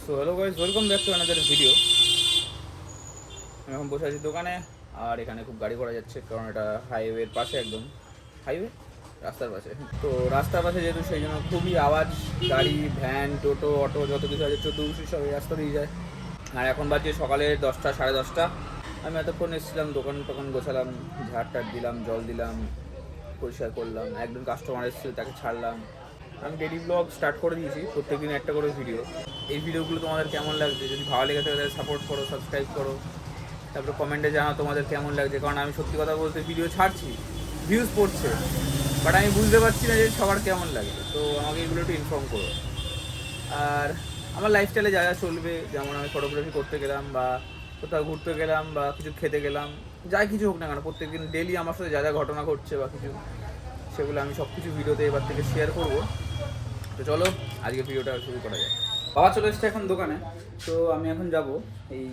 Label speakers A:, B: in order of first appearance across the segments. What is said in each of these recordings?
A: So hello guys, welcome back to another video. আমি এখন বসে আছি দোকানে, আর এখানে খুব গাড়ি ঘোড়া যাচ্ছে, কারণ এটা হাইওয়ের পাশে, একদম হাইওয়ে রাস্তার পাশে। তো রাস্তার পাশে যেহেতু, সেই জন্য খুবই আওয়াজ, গাড়ি, ভ্যান, টোটো, অটো যত কিছু আছে 14 সব এই রাস্তা দিয়ে যায়। আর এখন বাজে সকালে 10টা, 10:30। আমি এতক্ষণ এসেছিলাম, দোকান টোকান গোছালাম, ঝাড় টাড় দিলাম, জল দিলাম, পরিষ্কার করলাম, একজন কাস্টমার এসেছিল তাকে ছাড়লাম। আমি ডেইলি ব্লগ স্টার্ট করে দিয়েছি, প্রত্যেকদিন একটা করে ভিডিও। এই ভিডিওগুলো তোমাদের কেমন লাগছে? যদি ভালো লেগে থাকে তাহলে সাপোর্ট করো, সাবস্ক্রাইব করো, তারপরে কমেন্টে জানাও তোমাদের কেমন লাগছে। কারণ আমি সত্যি কথা বলতে ভিডিও ছাড়ছি, ভিউজ পড়ছে, বাট আমি বুঝতে পারছি না যে সবার কেমন লাগছে। তো আমাকে এগুলো একটু ইনফর্ম করো। আর আমার লাইফস্টাইলে যা যা চলবে, যেমন আমি ফটোগ্রাফি করতে গেলাম, বা কোথাও ঘুরতে গেলাম, বা কিছু খেতে গেলাম, যাই কিছু হোক না কেন, প্রত্যেকদিন ডেইলি আমার সাথে যা যা ঘটনা ঘটছে বা কিছু, সেগুলো আমি সব কিছু ভিডিওতে এবার থেকে শেয়ার করবো। তো চলো আজকে ভিডিওটা শুরু করা যায়। বাবা চলে এসছে এখন দোকানে, তো আমি এখন যাব এই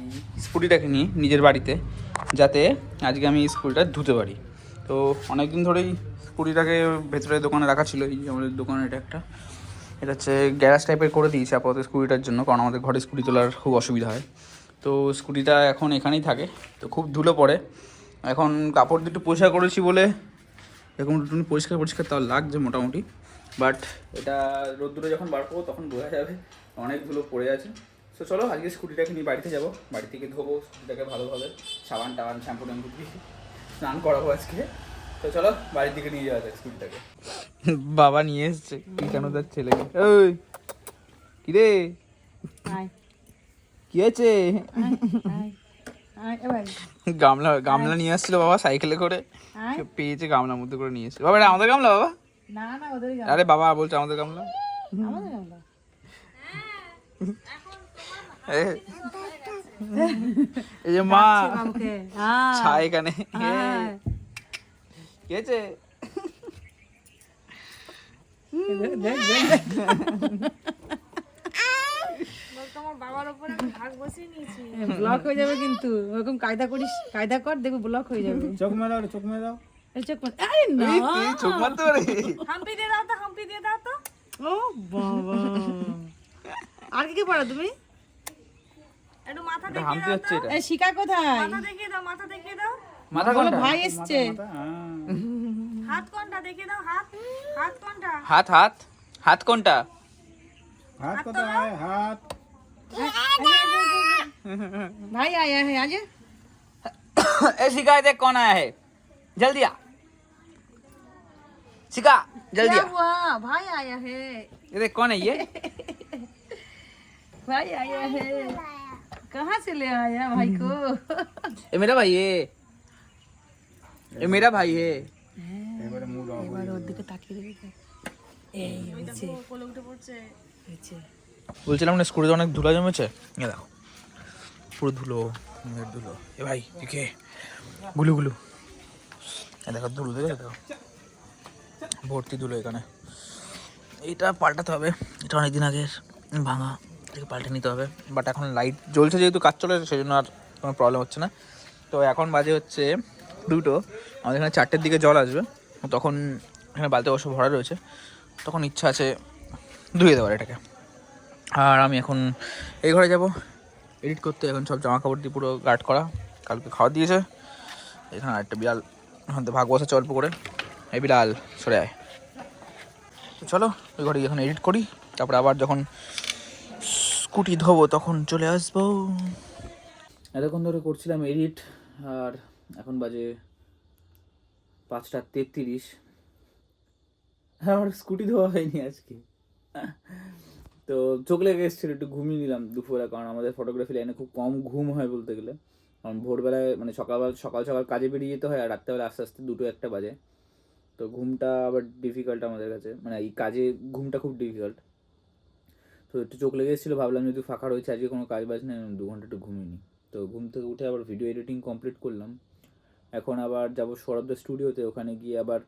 A: স্কুটিটাকে নিয়ে নিজের বাড়িতে, যাতে আজকে আমি স্কুটিটা ধুতে পারি। তো অনেক দিন ধরেই স্কুটিটাকে ভেতরে দোকানে রাখা ছিল। এই আমাদের দোকানে এটা হচ্ছে গ্যারাজ টাইপের করে দিয়েছে আপাতত স্কুটিটার জন্য, কারণ আমাদের ঘরে স্কুটি তোলার খুব অসুবিধা হয়। তো স্কুটিটা এখন এখানেই থাকে, তো খুব ধুলো পড়ে। এখন কাপড় দিয়ে একটু পরিষ্কার করেছি বলে এরকম একটু পরিষ্কার তাও লাগছে মোটামুটি। বাট এটা রোদ্দুরে যখন বার করবো তখন বোঝা যাবে অনেক ধুলো পড়ে আছে। তো চলো আজকে স্কুটিটাকে নিয়ে বাড়িতে যাবো, বাড়ি থেকে ধোবো স্কুটিটাকে ভালোভাবে, সাবান টাবান শ্যাম্পু ট্যাম্পু দিয়ে স্নান করাবো আজকে। তো চলো বাড়ির দিকে নিয়ে যাওয়া যায় স্কুটিটাকে। বাবা নিয়ে এসছে কেন তার ছেলেকে। ওই কিরে কি আছে? গামলা নিয়ে আসছিল বাবা সাইকেলে করে, পেয়েছে গামলার মধ্যে করে নিয়ে এসছে। বাবা এটা আমাদের গামলা বাবা?
B: না না ওদের গামলা।
A: আরে বাবা বলছে আমাদের গামলা।
B: আমাদের গামলা।
A: এই যে মা
B: বাবুকে
A: ছা এখানে কি আছে?
C: তোমার বাবার উপরে ভাগ বসিয়ে নিয়েছি।
B: ব্লক হয়ে যাবে কিন্তু, ওরকম কায়দা করিস, কায়দা কর, দেখো ব্লক হয়ে যাবে।
A: চোখ মেলাও, চোখ মেলাও।
B: এই চোখ মার, আরে না
A: চোখ মারতে পারে।
C: হাম্পি দিয়ে দাও তো, হাম্পি দিয়ে দাও তো।
B: ও বাবা, আর কি কি পড়া তুমি?
C: একটু মাথা
A: এটা
C: দেখিয়ে
A: হামতি
C: দাও
A: হচ্ছে
C: তো।
A: এটা।
B: এই শিকা কোথায়?
C: মাথা দেখিয়ে দাও, মাথা দেখিয়ে দাও।
A: মাথা
B: বলো
A: কোনটা?
B: ভাই এসছে।
C: হাত কোনটা দেখিয়ে দাও, হাত, হাত কোনটা?
A: হাত হাত হাত কোনটা?
C: হাত কোথায়?
D: हाथ
B: भाई आया है आज।
A: ए शिकायत है, कौन आया है? जल्दी आ शिका, जल्दी
B: क्या
A: आ।
B: हुआ? भाई आया है,
A: ये देख कौन है ये?
B: भाई आया है। कहाँ से ले आया भाई को?
A: ये मेरा भाई है, ये मेरा भाई है।
B: এবার ওর দিকে তাকিয়ে দেখো, এই হয়েছে
C: কোলে উঠে পড়ছে।
B: হয়েছে।
A: বলছিলাম না স্কুটিতে অনেক ধুলা জমেছে, এ দেখো পুরো ধুলো, ধুলো। এ ভাই দেখে গুলু গুলু, এ দেখো ধুলো, দেখো ভর্তি ধুলো এখানে। এটা পাল্টাতে হবে, এটা অনেকদিন আগের ভাঙা, এটাকে পাল্টে নিতে হবে। বাট এখন লাইট জ্বলছে যেহেতু, কাজ চলে, সেই জন্য আর কোনো প্রবলেম হচ্ছে না। তো এখন বাজে হচ্ছে 2টো, আমাদের এখানে 4টের দিকে জল আসবে, তখন এখানে বালতি অবশ্য ভরা রয়েছে, তখন ইচ্ছা আছে ধুয়ে দেওয়ার এটাকে। আর আমি এখন এই ঘরে যাব এডিট করতে, এখন সব জামা কাপড় দিয়ে পুরো গার্ড করা, কালকে খাওয়া দিয়েছে। এখানে আরেকটা বিড়াল ওখান থেকে ভাগ বসাচ্ছে অল্প করে, এই বিড়াল সরে আয়। তো চলো ওই ঘরে এখন এডিট করি, তারপরে আবার যখন স্কুটি ধোবো তখন চলে আসবো। এতক্ষণ ধরে করছিলাম এডিট, আর এখন বাজে 5:33। আমার স্কুটি ধোয়া হয়নি আজকে, তো চোখ লেগে এসেছিলো, একটু ঘুমিয়ে নিলাম দুপুরে, কারণ আমাদের ফটোগ্রাফি লাইনে খুব কম ঘুম হয় বলতে গেলে। কারণ ভোরবেলায় মানে সকাল সকাল কাজে বেরিয়ে যেতে হয়, আর রাত্রেবেলা আস্তে আস্তে 2-1 বাজে। তো ঘুমটা আবার ডিফিকাল্ট আমাদের কাছে, মানে এই কাজে ঘুমটা খুব ডিফিকাল্ট। তো একটু চোখ লেগে এসেছিলো, ভাবলাম যদি ফাঁকা রয়েছে আজকে কোনো কাজ বাজ নেই, 2 ঘন্টা একটু ঘুমিয়ে নিই। তো ঘুম থেকে উঠে আবার ভিডিও এডিটিং কমপ্লিট করলাম। এখন আবার যাবো সৌরভদের স্টুডিওতে, ওখানে গিয়ে আবার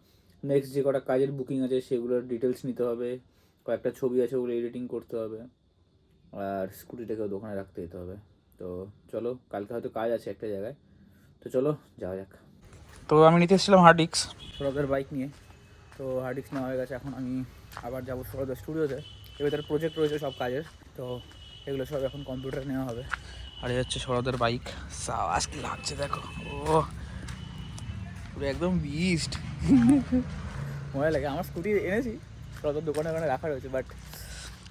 A: নেক্সট যে কটা কাজের বুকিং আছে সেগুলোর ডিটেলস নিতে হবে, কয়েকটা ছবি আছে ওগুলো এডিটিং করতে হবে, আর স্কুটিটাকেও দোকানে রাখতে যেতে হবে। তো চলো, কালকে হয়তো কাজ আছে একটা জায়গায়, তো চলো যাওয়া যাক। তো আমি নিতে এসেছিলাম হার্ড ডিস্ক সৌরভদের বাইক নিয়ে, তো হার্ড ডিস্ক নেওয়া হয়ে গেছে। এখন আমি আবার যাবো সৌরভদের স্টুডিওতে, এবার তার প্রজেক্ট রয়েছে সব কাজের, তো এগুলো সব এখন কম্পিউটারে নেওয়া হবে। আর এই হচ্ছে সৌরভদের বাইক, সাবাস কি লাগছে দেখো, ও পুরো একদম বিস্ট। মজা লাগে। আমার স্কুটি এনেছি, সৌরভদের দোকানে ওখানে রাখা রয়েছে, বাট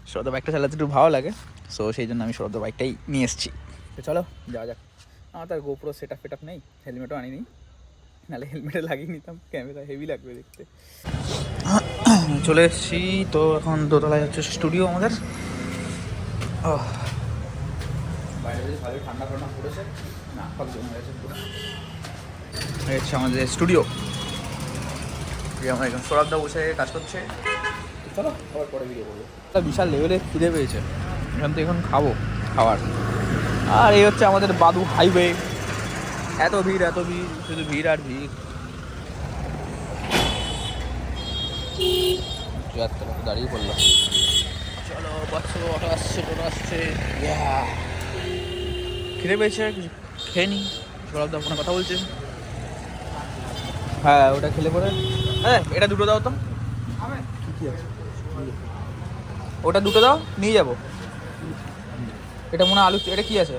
A: সৌরভদের বাইকটা চালাতে একটু ভালো লাগে, সো সেই জন্য আমি সৌরভদের বাইকটাই নিয়ে এসেছি। তো চলো যাওয়া যাক। আমার তো আর গোপ্রো সেট আপ নেই, হেলমেটও আনিনি, নাহলে হেলমেটে লাগিয়ে নিতাম, ক্যামেরা হেভি লাগবে দেখতে। চলে এসেছি তো, এখন দোতলায় হচ্ছে স্টুডিও আমাদের। বাইরে যদি ভালো ঠান্ডা ঠান্ডা পড়েছে, না সব জমে গেছে পুরো। এই হচ্ছে আমাদের স্টুডিও, আমরা এখন সৌরভদা বসে কাজ করছে। চলো আবার পরে ভিডিও করবো। একটা বিশাল লেভেলে খিদে পেয়েছে, এখান থেকে এখন খাবো খাবার। আর এই হচ্ছে আমাদের বাদু হাইওয়ে, এত ভিড় শুধু ভিড় আর ভিড়। দাঁড়িয়ে পড়লো, চলো বাচ্চা অটো আসছে, টোটো আসছে। খিদে পেয়েছে, কিছু খেয়ে নি। সৌরভদা ফোনে কথা বলছে। হ্যাঁ ওটা খেলে পরে, হ্যাঁ এটা দুটো দাও তো, ওটা দুটো দাও নিয়ে যাবো। এটা মনে হয় আলু, এটা কি আছে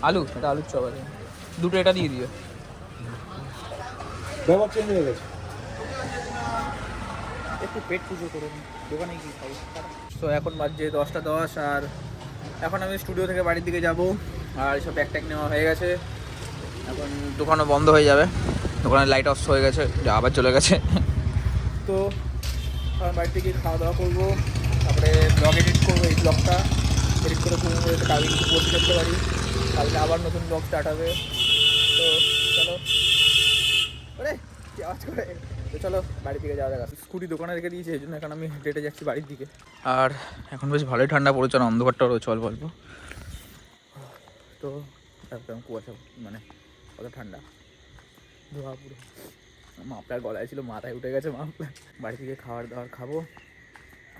A: আলু, এটা আলুর চপ আছে, দুটো এটা দিয়ে দিও।
D: ব্যবহার চেঞ্জ হয়ে গেছে।
A: একটু পেট পুজো করে নি, দোকানে কি খাবো। তো এখন বাজছে 10টা 10, আর এখন আমি স্টুডিও থেকে বাড়ির দিকে যাব। আর সব ব্যাগ ট্যাগ নেওয়া হয়ে গেছে, এখন দোকানও বন্ধ হয়ে যাবে, দোকানের লাইট অফ হয়ে গেছে, আবার চলে গেছে। তো এখন বাড়িতে গিয়ে খাওয়া দাওয়া করবো, তারপরে ব্লগ এডিট করবো, এই ব্লগটা এডিট করে পুরো কালকে কিছু পোস্ট করতে পারি, কালকে আবার নতুন ব্লগ স্টার্ট হবে। তো চলো, ওরে কি আওয়াজ করে, তো চলো বাড়ির দিকে যাওয়া যাক। স্কুটি দোকানে রেখে দিয়েছি, এই জন্য এখন আমি হেঁটে যাচ্ছি বাড়ির দিকে। আর এখন বেশ ভালোই ঠান্ডা পড়েছে, আর অন্ধকারটাও রয়েছে অল্প অল্প। তো একদম কুয়াশা, মানে কত ঠান্ডা, ধোয়া পুরো। মাপলার গলায় ছিল, মাথায় উঠে গেছে মাপলার। বাড়ি থেকে খাবার দাবার খাবো,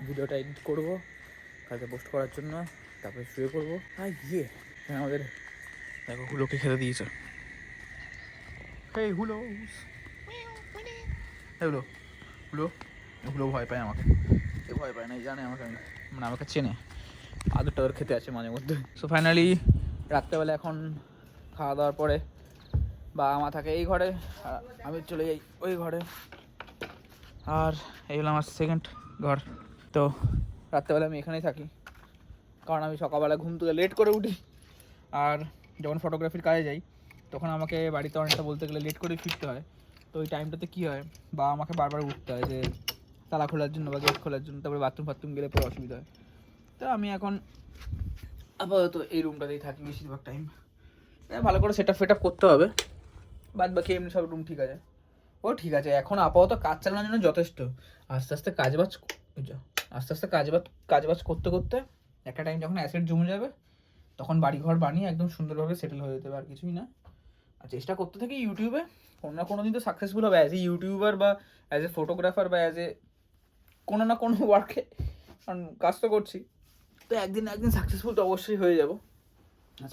A: ভিডিওটা এডিট করবো কালকে পোস্ট করার জন্য, তারপরে শুয়ে পড়বো। আর হ্যাঁ আমাদের দেখো হুলোকে খেতে দিয়েছে। হুলো হুলো হুলো হুলো ভয় পায় আমাকে, এ ভয় পায় না, জানে আমাকে, মানে আমাকে চেনে, আদর টাদর খেতে আছে মাঝে মধ্যে। সো ফাইনালি রাত্রেবেলা এখন খাওয়া দাওয়ার পরে বাবা মা থাকে এই ঘরে, আর আমি চলে যাই ওই ঘরে। আর এই হলো আমার সেকেন্ড ঘর। তো রাত্রেবেলা আমি এখানেই থাকি, কারণ আমি সকালবেলা ঘুম থেকে লেট করে উঠি, আর যখন ফটোগ্রাফির কাজে যাই তখন আমাকে বাড়িতে অনেকটা বলতে গেলে লেট করে ফিরতে হয়। তো ওই টাইমটাতে কী হয়, বা আমাকে বারবার উঠতে হয় যে তালা খোলার জন্য বা গেট খোলার জন্য, তারপরে বাথরুম গেলে পরে অসুবিধা হয়। তো আমি এখন আপাতত এই রুমটাতেই থাকি বেশিরভাগ টাইম। ভালো করে সেট আপ করতে হবে, বাদ বাকি এমনি সব রুম ঠিক আছে। ও ঠিক আছে, এখন আপাতত কাজ চালানোর জন্য যথেষ্ট। আস্তে আস্তে কাজবাজ করতে করতে একটা টাইম যখন অ্যাসেট জমে যাবে, তখন বাড়িঘর বানিয়ে একদম সুন্দরভাবে সেটেল হয়ে যেতে হবে, আর কিছুই না। আর চেষ্টা করতে থাকি ইউটিউবে কোনো না কোনো দিন তো সাকসেসফুল হবে, অ্যাজ এ ইউটিউবার বা অ্যাজ এ ফটোগ্রাফার বা অ্যাজ এ কোনো না কোনো ওয়ার্কে, কারণ কাজ তো করছি। তো একদিন না একদিন সাকসেসফুল তো অবশ্যই হয়ে যাব।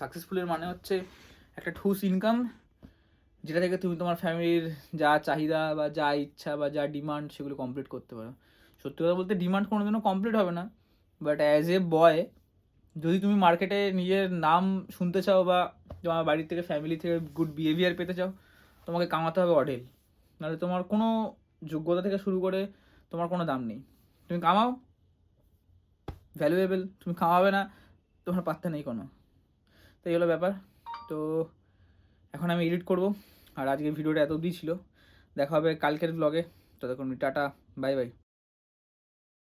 A: সাকসেসফুলের মানে হচ্ছে একটা ঠুস ইনকাম, যেটা থেকে তুমি তোমার ফ্যামিলির যা চাহিদা বা যা ইচ্ছা বা যা ডিমান্ড সেগুলো কমপ্লিট করতে পারো। সত্যি কথা বলতে ডিমান্ড কোনোদিনও কমপ্লিট হবে না, বাট অ্যাজ এ বয় যদি তুমি মার্কেটে নিজের নাম শুনতে চাও বা তোমার বাড়ির থেকে ফ্যামিলি থেকে গুড বিহেভিয়ার পেতে চাও, তোমাকে কামাতে হবে অঢেল, নাহলে তোমার কোনো যোগ্যতা থেকে শুরু করে তোমার কোনো দাম নেই। তুমি কামাও ভ্যালুয়েবল, তুমি কামাবে না তোমার পাত্তা নেই কোনো। তো এই হলো ব্যাপার। তো এখন আমি এডিট করব, আর আজকের ভিডিওটা এত অবধি ছিল। দেখা হবে কালকের ব্লগে, ততক্ষণ টাটা, বাই বাই।